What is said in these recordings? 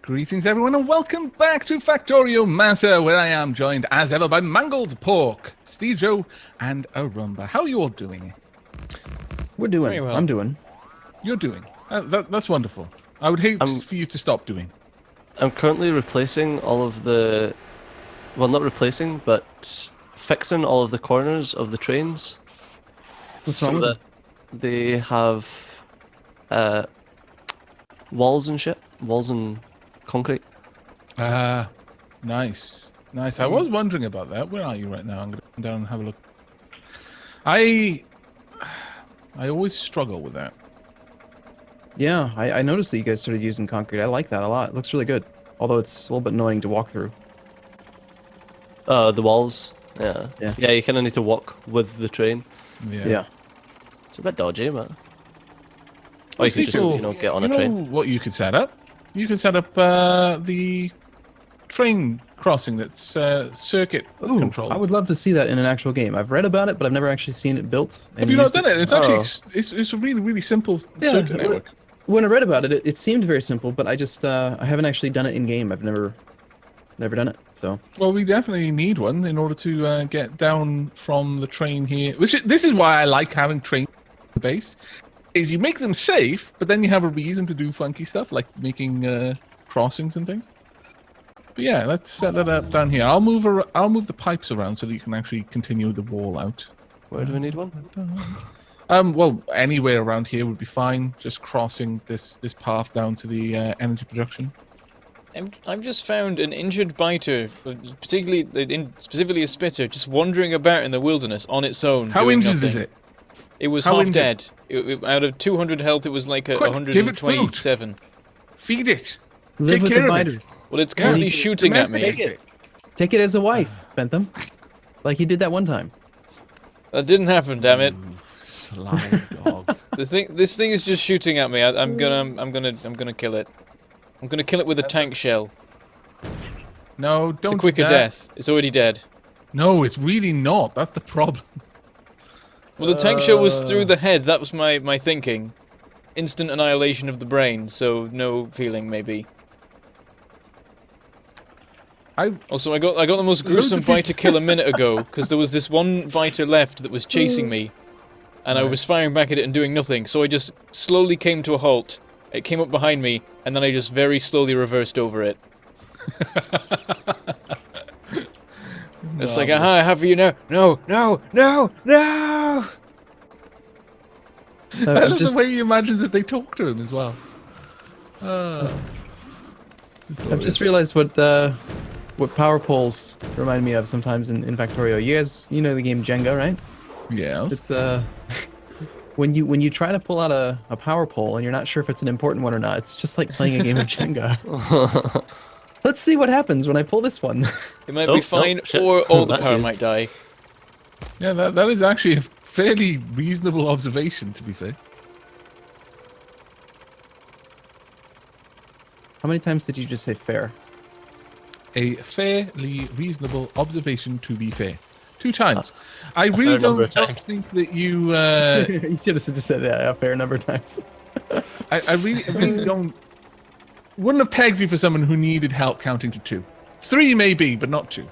Greetings, everyone, and welcome back to Factorio MASA, where I am joined, as ever, by Mangledpork, Steejo and Arumba. How are you all doing? We're doing. Very well. I'm doing. You're doing. That's wonderful. I would hate for you to stop doing. I'm currently replacing all of the... Well, not replacing, but fixing all of the corners of the trains. What's so wrong with that they have walls and shit. Walls and concrete. Nice. Nice. I was wondering about that. Where are you right now? I'm going to come down and have a look. I always struggle with that. Yeah, I noticed that you guys started using concrete. I like that a lot. It looks really good. Although it's a little bit annoying to walk through. The walls. Yeah. Yeah. Yeah, you kind of need to walk with the train. Yeah. It's a bit dodgy, but... Or you could just, get on a You train. know what you could set up? You could set up the train crossing that's circuit Ooh, controlled. I would love to see that in an actual game. I've read about it, but I've never actually seen it built. Have you not done it? It's actually it's a really, really simple circuit network. When I read about it, it seemed very simple, but I just I haven't actually done it in game. I've never done it. So Well, we definitely need one in order to get down from the train here. This is why I like having trains at the base. Is you make them safe, but then you have a reason to do funky stuff like making crossings and things. But yeah, let's set that up down here. I'll move the pipes around so that you can actually continue the wall out. Where do we need one? Well, anywhere around here would be fine. Just crossing this path down to the energy production. I've just found an injured biter, specifically a spitter, just wandering about in the wilderness on its own. How doing injured nothing. is it? It was How half injured? dead. Out of 200 health, it was like a Quick, give it food. 127. Feed it. live Take with care the of biter. it. Well, it's currently shooting at me. Domesticate it. Take it as a wife, Bentham. Like he did that one time. That didn't happen, damn it. Sly dog. This thing is just shooting at me. I'm gonna kill it. I'm gonna kill it with a tank shell. No, don't. It's a quicker do that. death. It's already dead. No, it's really not. That's the problem. Well, the tank shell was through the head. That was my thinking. Instant annihilation of the brain. So no feeling, maybe. Also, I got the most gruesome biter kill a minute ago because there was this one biter left that was chasing me, and I was firing back at it and doing nothing. So I just slowly came to a halt. It came up behind me, and then I just very slowly reversed over it. It's like, aha, I have for you now. No, no, no, no! I love the way he imagines that they talk to him as well. I've just realized what power poles remind me of sometimes in Factorio. You know the game Jenga, right? Yes. It's when you try to pull out a power pole and you're not sure if it's an important one or not, it's just like playing a game of Jenga. Let's see what happens when I pull this one. It might be fine, or all the power might die. Yeah, that is actually a fairly reasonable observation, to be fair. How many times did you just say fair? A fairly reasonable observation, to be fair. 2 times. I really don't think that you... You should have just said that a fair number of times. I really don't... Wouldn't have pegged you for someone who needed help counting to 2. 3 maybe, but not 2.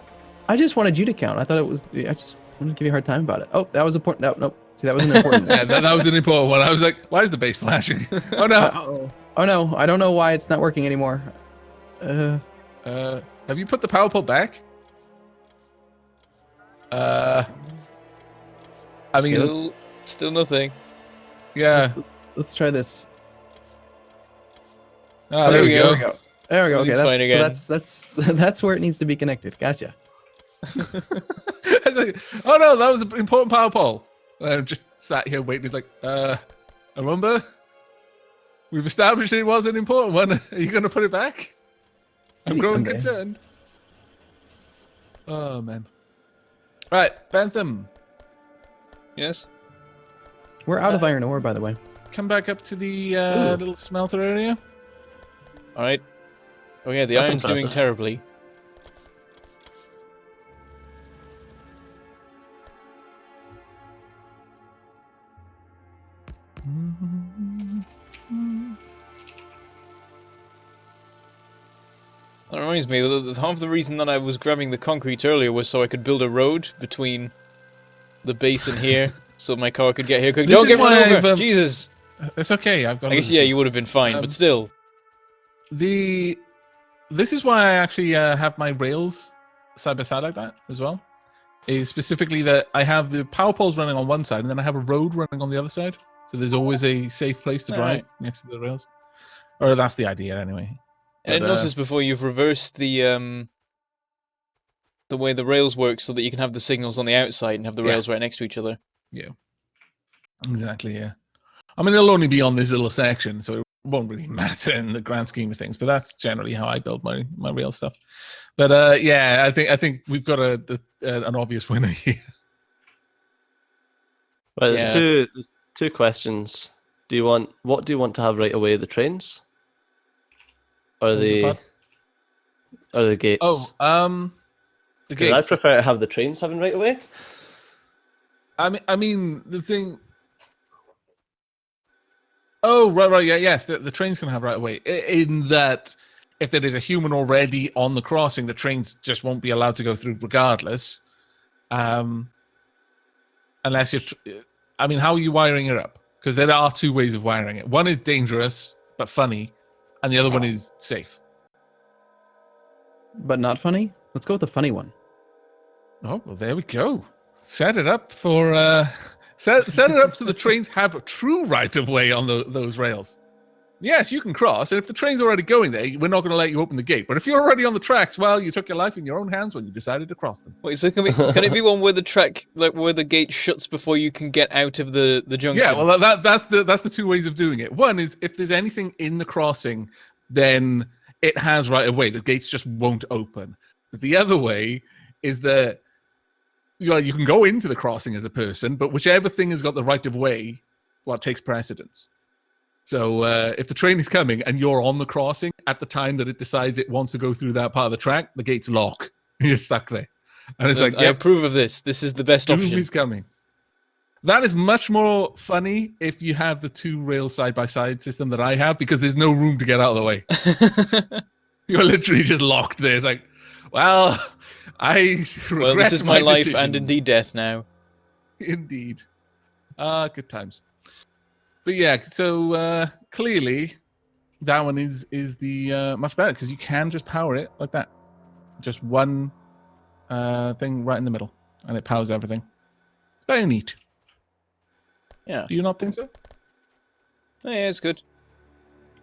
I just wanted you to count. I thought it was... I just wanted to give you a hard time about it. Oh, that was important. No, nope. See, that wasn't important. Yeah, that was an important one. I was like, why is the base flashing? Oh, no. Oh, no. I don't know why it's not working anymore. Have you put the power pole back? I mean... Still nothing. Yeah. Let's try this. Oh, there we go. There we go. Okay, fine again. So that's where it needs to be connected. Gotcha. I was like, oh no, that was an important power pole. And I just sat here waiting. He's like, Arumba, we've established it was an important one. Are you going to put it back? I'm Maybe growing someday. concerned. Oh man. Right, Bentham. Yes? We're out of iron ore, by the way. Come back up to the little smelter area. Alright. Oh yeah, the That's iron's doing impressive. terribly. That reminds me, half the reason that I was grabbing the concrete earlier was so I could build a road between the base and here, so my car could get here. This Don't is get run why over! I've, Jesus! It's okay. I've got. I guess, yeah, you would have been fine, but still. This is why I actually have my rails side by side like that as well. Is specifically that I have the power poles running on one side, and then I have a road running on the other side. So there's always a safe place to drive Alright. next to the rails. Or that's the idea, anyway. I But, noticed before you've reversed the way the rails work so that you can have the signals on the outside and have the rails right next to each other. Yeah. Exactly, yeah. I mean, it'll only be on this little section, so it won't really matter in the grand scheme of things, but that's generally how I build my rail stuff. But yeah, I think we've got an obvious winner here. Well, Yeah. there's two questions. What do you want to have right away? The trains, or What was it, the gates? Oh, the 'Cause I gates. prefer to have the trains having right away. I mean, the thing. Oh, right, yeah, yes. The trains can have right away. In that, if there is a human already on the crossing, the trains just won't be allowed to go through regardless. Unless you're. I mean, how are you wiring it up? Because there are two ways of wiring it. One is dangerous but funny, and the other one is safe. But not funny? Let's go with the funny one. Oh, well, there we go. Set it up for set it up so the trains have a true right of way on those rails. Yes, you can cross, and if the train's already going there, we're not going to let you open the gate. But if you're already on the tracks, well, you took your life in your own hands when you decided to cross them. Wait, so can it be one where the track, like where the gate shuts before you can get out of the junction? Yeah, well, that's the two ways of doing it. One is if there's anything in the crossing, then it has right of way. The gates just won't open. But the other way is that you can go into the crossing as a person, but whichever thing has got the right of way, well, it takes precedence. So if the train is coming and you're on the crossing at the time that it decides it wants to go through that part of the track, the gates lock. You're stuck there. And it's like, I approve of this. This is the best option. Doom is coming. That is much more funny if you have the two rails side-by-side system that I have, because there's no room to get out of the way. You're literally just locked there. It's like, well, I regret Well, this is my life decision. and indeed death now. Indeed. Good times. But yeah, so clearly that one is the much better, because you can just power it like that. Just one thing right in the middle, and it powers everything. It's very neat. Yeah. Do you not think so? Oh, yeah, it's good.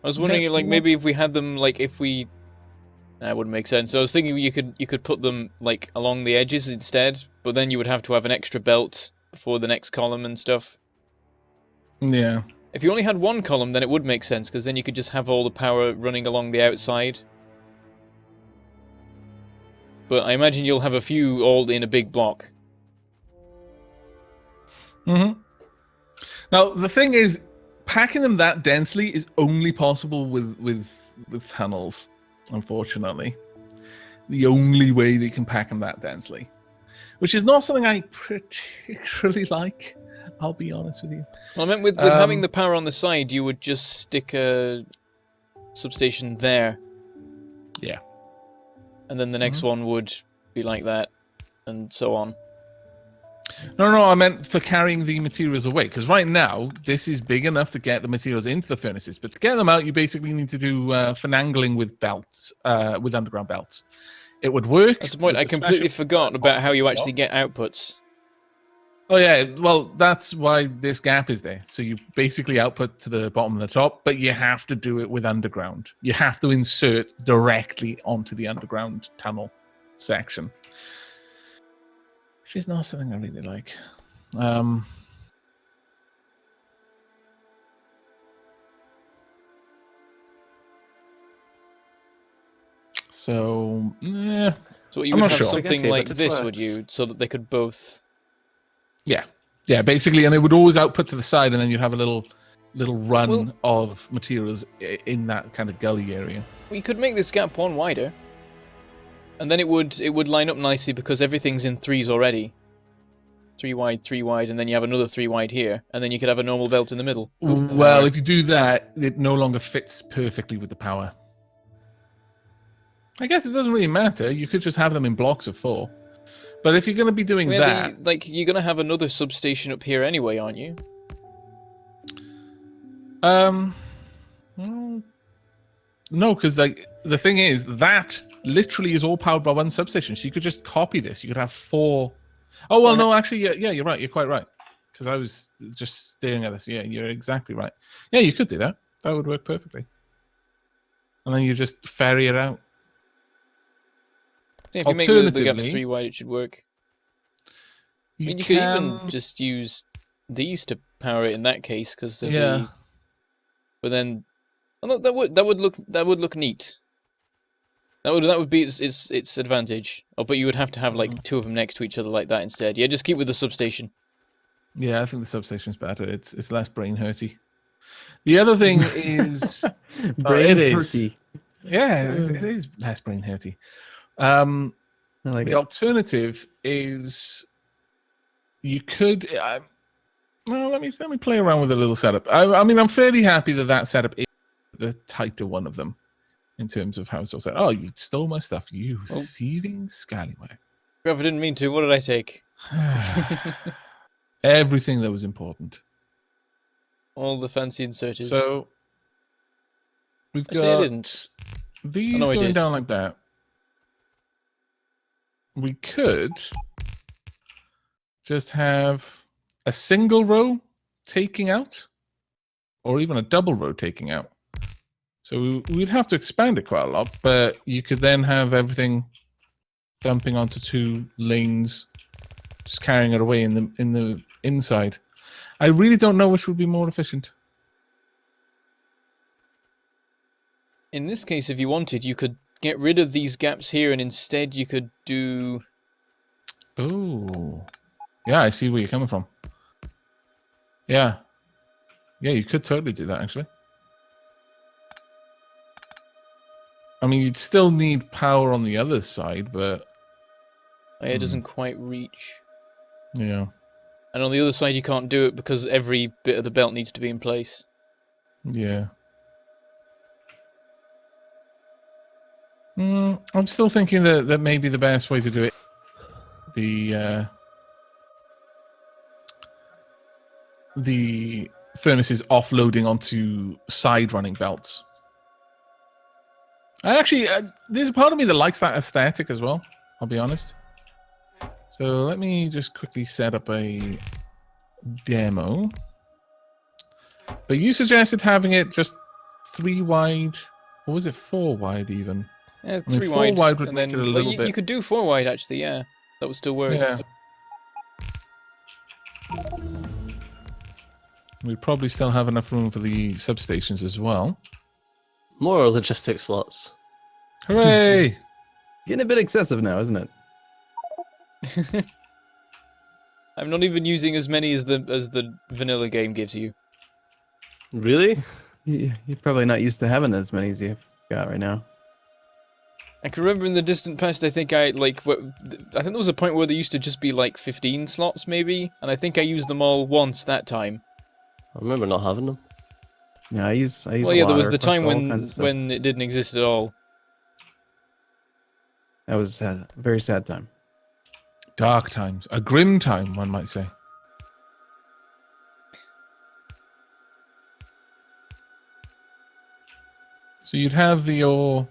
I was wondering, like, maybe if we had them, like, that wouldn't make sense. So I was thinking you could put them, like, along the edges instead, but then you would have to have an extra belt for the next column and stuff. Yeah. If you only had one column, then it would make sense, because then you could just have all the power running along the outside. But I imagine you'll have a few all in a big block. Mm-hmm. Now, the thing is, packing them that densely is only possible with tunnels, unfortunately. The only way they can pack them that densely. Which is not something I particularly like, I'll be honest with you. Well, I meant with having the power on the side, you would just stick a substation there. Yeah. And then the next one would be like that, and so on. No, I meant for carrying the materials away. Because right now, this is big enough to get the materials into the furnaces. But to get them out, you basically need to do finagling with belts, with underground belts. It would work. That's the point. I completely forgot about how you actually get outputs. Oh, yeah. Well, that's why this gap is there. So you basically output to the bottom and the top, but you have to do it with underground. You have to insert directly onto the underground tunnel section. Which is not something I really like. So, yeah. So you I'm would not have sure. something Spaghetti, like but it this, would works. you? So that they could both... Yeah, basically, and it would always output to the side, and then you'd have a little run of materials in that kind of gully area. We could make this gap one wider. And then it would line up nicely because everything's in threes already. 3 wide, and then you have another 3 wide here, and then you could have a normal belt in the middle. Well, if you do that, it no longer fits perfectly with the power. I guess it doesn't really matter. You could just have them in blocks of 4. But if you're going to be doing Well, that, you're gonna have another substation up here anyway, aren't you? well, no, because like the thing is that literally is all powered by one substation. So you could just copy this. You could have 4. Oh well, no, actually, yeah, you're right. You're quite right. Because I was just staring at this. Yeah, you're exactly right. Yeah, you could do that. That would work perfectly. And then you just ferry it out. Yeah, if you make the gaps 3 wide, it should work. I mean, you could even just use these to power it in that case, because But then, well, that would look neat. That would be its advantage. Oh, but you would have to have like 2 of them next to each other like that instead. Yeah, just keep with the substation. Yeah, I think the substation's better. It's less brain hurty. The other thing is brain hurty. Yeah, it is less brain hurty. I like the it. alternative is you could. Well, let me play around with a little setup. I mean, I'm fairly happy that setup is the tighter one of them in terms of how it's all set. Oh, you stole my stuff, you thieving scallywag! I didn't mean to. What did I take? Everything that was important. All the fancy inserters. So we've I say I got didn't. these I going did. down like that. We could just have a single row taking out, or even a double row taking out. So we'd have to expand it quite a lot, but you could then have everything dumping onto 2 lanes, just carrying it away in the inside. I really don't know which would be more efficient. In this case, if you wanted, you could get rid of these gaps here, and instead you could do... Oh. Yeah, I see where you're coming from. Yeah. Yeah, you could totally do that, actually. I mean, you'd still need power on the other side, but... It doesn't quite reach. Yeah. And on the other side, you can't do it because every bit of the belt needs to be in place. Yeah. I'm still thinking that maybe the best way to do it, the furnace is offloading onto side running belts. I actually, there's a part of me that likes that aesthetic as well, I'll be honest. So let me just quickly set up a demo. But you suggested having it just 3 wide, or was it 4 wide even? Yeah, I mean, 3 4 wide, wide would and make then it a little bit. you could do 4 wide actually. Yeah, that would still work. Yeah. We'd probably still have enough room for the substations as well. More logistic slots. Hooray! Getting a bit excessive now, isn't it? I'm not even using as many as the vanilla game gives you. Really? You're probably not used to having as many as you've got right now. I can remember in the distant past, I think I think there was a point where there used to just be like 15 slots maybe, and I think I used them all once that time. I remember not having them. Yeah, I use. Well, yeah, there was the time when it didn't exist at all. That was a very sad time. Dark times. A grim time, one might say. So you'd have your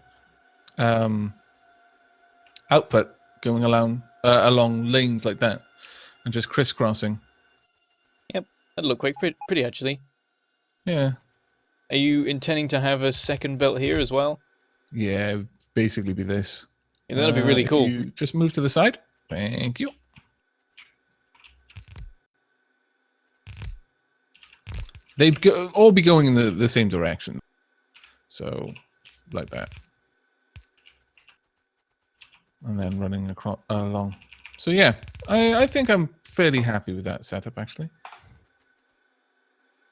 output going along lanes like that, and just crisscrossing. Yep, that'd look quite pretty actually. Yeah. Are you intending to have a second belt here as well? Yeah, it'd basically be this. Yeah, that'd be really cool. You just move to the side. Thank you. They'd all be going in the same direction. So, like that. And then running across along. So yeah, I think I'm fairly happy with that setup actually.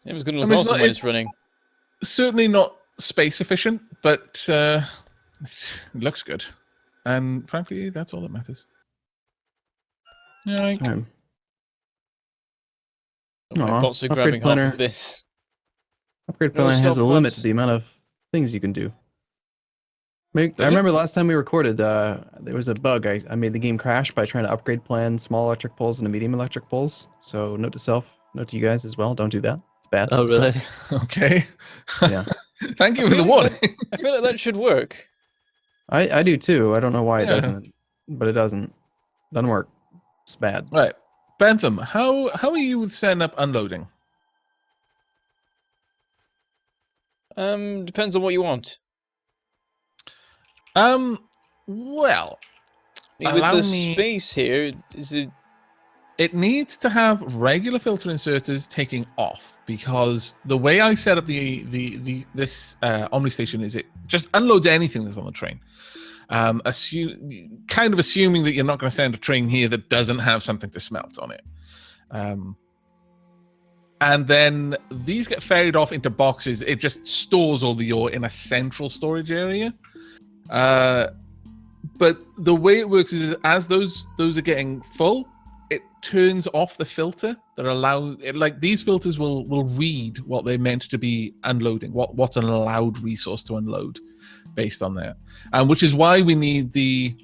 It was going to look awesome when it's running. Certainly not space efficient, but it looks good. And frankly, that's all that matters. Yeah. My bots are grabbing half of this. Upgrade planner has a limit to the amount of things you can do. I remember last time we recorded, there was a bug. I made the game crash by trying to upgrade plan small electric poles into medium electric poles. So note to self, note to you guys as well. Don't do that. It's bad. Oh, really? Okay. Yeah. Thank you for the warning. I feel like that should work. I do too. I don't know why it Yeah. doesn't, but it doesn't. Doesn't work. It's bad. Right. Bentham, how are you with setting up unloading? Depends on what you want. Well, With allow the me- space here, is it? it needs to have regular filter inserters taking off, because the way I set up this Omni station is it just unloads anything that's on the train. Kind of assuming that you're not going to send a train here that doesn't have something to smelt on it. And then these get ferried off into boxes. It just stores all the ore in a central storage area. But the way it works is as those are getting full, it turns off the filter that allows it. Like these filters will read what they're meant to be unloading, what's an allowed resource to unload based on that. Which is why we need the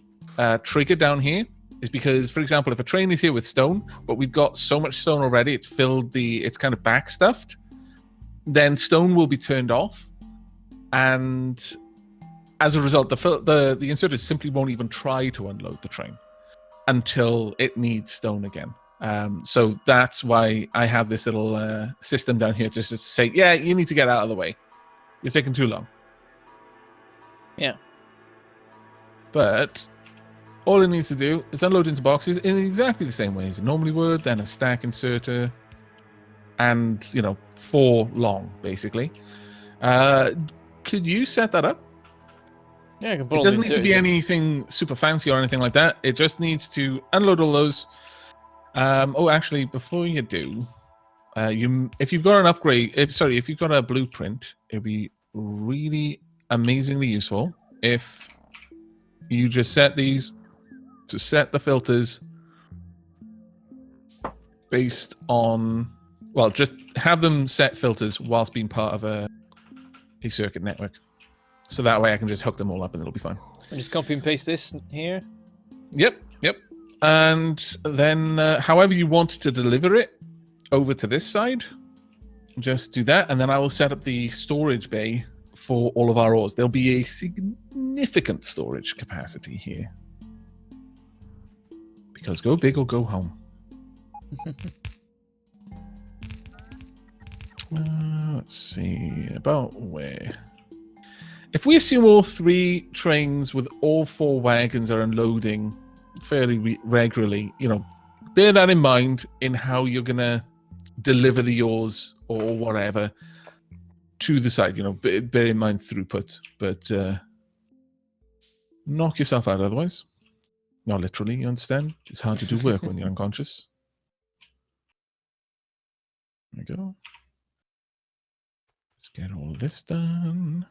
trigger down here. Is because, for example, if a train is here with stone, but we've got so much stone already, it's kind of backstuffed, then stone will be turned off, and as a result, the inserters simply won't even try to unload the train until it needs stone again. So that's why I have this little system down here just to say, yeah, you need to get out of the way. You're taking too long. Yeah. But all it needs to do is unload into boxes in exactly the same way as it normally would, then a stack inserter, and, 4 long, basically. Could you set that up? Yeah, I can put It all doesn't the need to be inserters in. anything super fancy or anything like that. It just needs to unload all those. Actually, before you do, if you've got an upgrade, if you've got a blueprint, it'd be really amazingly useful if you just set these to set the filters based on, just have them set filters whilst being part of a circuit network. So that way I can just hook them all up and it'll be fine. I just copy and paste this here. Yep. And then however you want to deliver it over to this side, just do that. And then I will set up the storage bay for all of our ores. There'll be a significant storage capacity here. Because go big or go home. Let's see. About where? If we assume all 3 trains with all 4 wagons are unloading fairly regularly, bear that in mind in how you're going to deliver the ores or whatever to the side. Bear in mind throughput, but knock yourself out otherwise. Not literally, you understand? It's hard to do work when you're unconscious. There we go. Let's get all this done.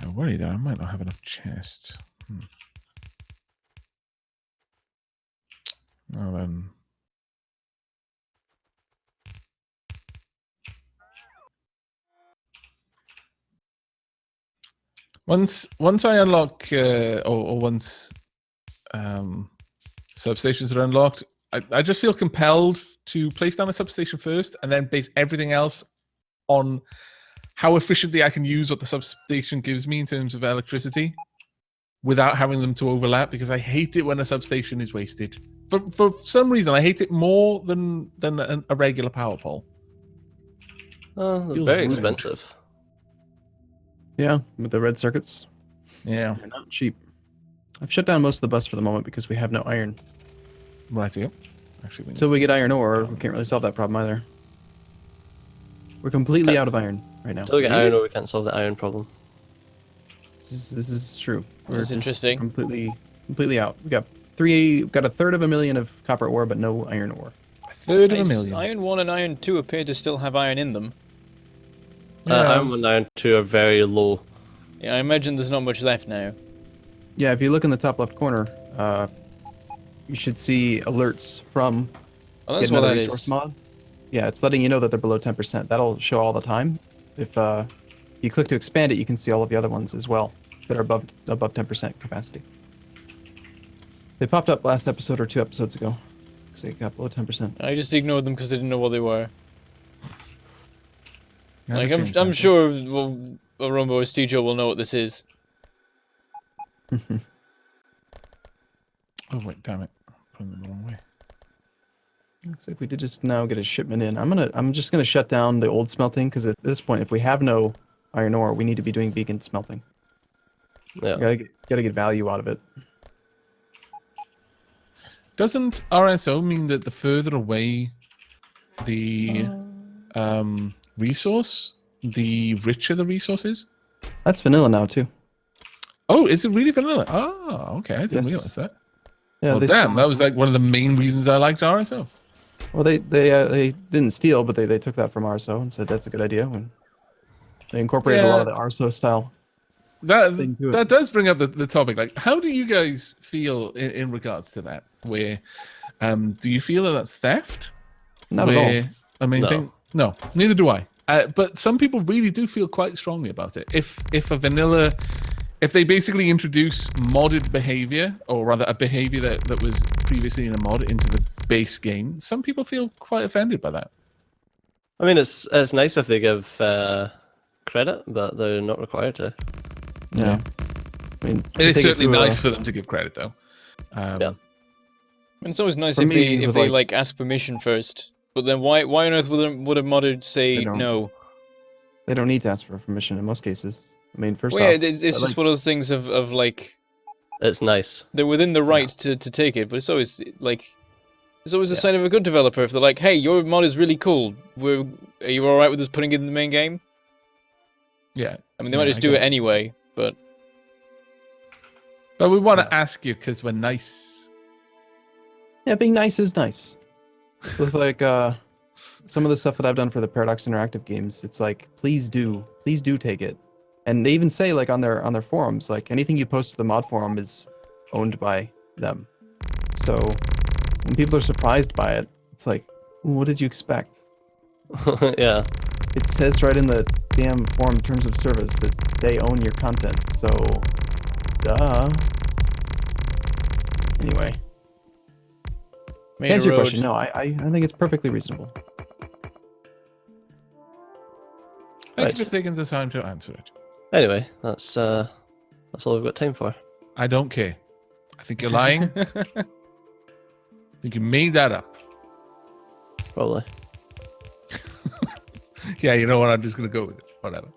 I worry that I might not have enough chests. Well then. Once I unlock, or once substations are unlocked, I just feel compelled to place down a substation first and then base everything else on how efficiently I can use what the substation gives me in terms of electricity without having them to overlap, because I hate it when a substation is wasted. For some reason, I hate it more than a regular power pole. Oh, Feels very rude. expensive. Yeah, with the red circuits. Yeah, They're not cheap. I've shut down most of the bus for the moment because we have no iron. right here. Actually, Until we get iron ore, we can't really solve that problem either. We're completely out of iron right now. Until we get iron ore, we can't solve the iron problem. This is true. That's just interesting. Completely out. We got a third of a million of copper ore, but no iron ore. a third of a million. Iron 1 and Iron 2 appear to still have iron in them. Iron 1 and Iron 2 are very low. Yeah, I imagine there's not much left now. Yeah, if you look in the top left corner, you should see alerts from Oh, that's Get what Another that Resource is. mod. Yeah, it's letting you know that they're below 10%. That'll show all the time if if you click to expand it, you can see all of the other ones as well that are above 10% capacity. They popped up last episode or 2 episodes ago because they got below 10%. I just ignored them because I didn't know what they were. Never Like, change I'm that. sure Arumba or Steejo will know what this is. Oh wait, damn it! Putting them the wrong way. Looks like we did just now get a shipment in. I'm just gonna shut down the old smelting because at this point, if we have no iron ore, we need to be doing beacon smelting. Yeah. Gotta get value out of it. Doesn't RSO mean that the further away the resource, the richer the resource is? That's vanilla now too. Oh, is it really vanilla? Oh, okay. I didn't Yes. realize that. Yeah, Well, they damn, stole- that was like one of the main reasons I liked RSO. Well, they didn't steal, but they took that from RSO and said that's a good idea. When they incorporated a lot of the RSO style. Thing to it. That does bring up the topic. Like, how do you guys feel in regards to that? Where, do you feel that that's theft? Not at all. I mean, No. no, neither do I. But some people really do feel quite strongly about it. If they basically introduce modded behavior, or rather a behavior that was previously in a mod into the base game, some people feel quite offended by that. I mean, it's nice if they give credit, but they're not required to. Yeah. I mean, It is take certainly to, nice for them to give credit, though. Yeah. And it's always nice For if me, they with, like ask permission first. But then why on earth would a modder say They don't. no? They don't need to ask for permission in most cases. I mean, first Well, yeah, off, it's I just like- one of those things of like It's nice. they're within the right to take it, but it's always like it's always a Yeah. sign of a good developer if they're like, "Hey, your mod is really cool. Are you all right with us putting it in the main game?" Yeah. I mean, they might Yeah, just I do get it it. anyway, but But we want to ask you because we're nice. yeah, being nice is nice. With like some of the stuff that I've done for the Paradox Interactive games, it's like, please do take it. And they even say like on their forums, like anything you post to the mod forum is owned by them. So when people are surprised by it, it's like, what did you expect? Yeah. It says right in the damn forum terms of service that they own your content. So, duh. Anyway, to made answer a your road. question, no, I think it's perfectly reasonable. Thank Right. you for taking the time to answer it. Anyway, that's all we've got time for. I don't care. I think you're lying. I think you made that up. Probably. Yeah, you know what? I'm just going to go with it. Whatever.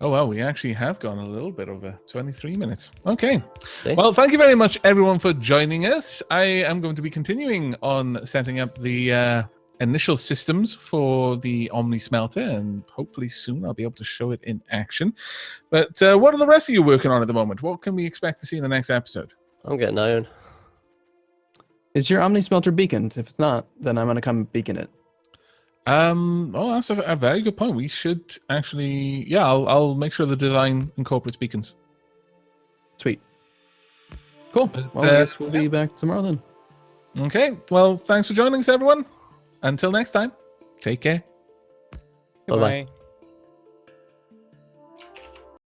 Oh, well, we actually have gone a little bit over 23 minutes. Okay. See? Well, thank you very much, everyone, for joining us. I am going to be continuing on setting up the initial systems for the omni-smelter, and hopefully soon I'll be able to show it in action. But what are the rest of you working on at the moment? What can we expect to see in the next episode? I'm getting iron. Is your omni-smelter beaconed? If it's not, then I'm going to come beacon it. Oh, that's a very good point. We should actually, yeah, I'll make sure the design incorporates beacons. Sweet. Cool. But, Well, I guess we'll be back tomorrow then. Okay. Well, thanks for joining us, everyone. Until next time, take care. Bye-bye. Goodbye.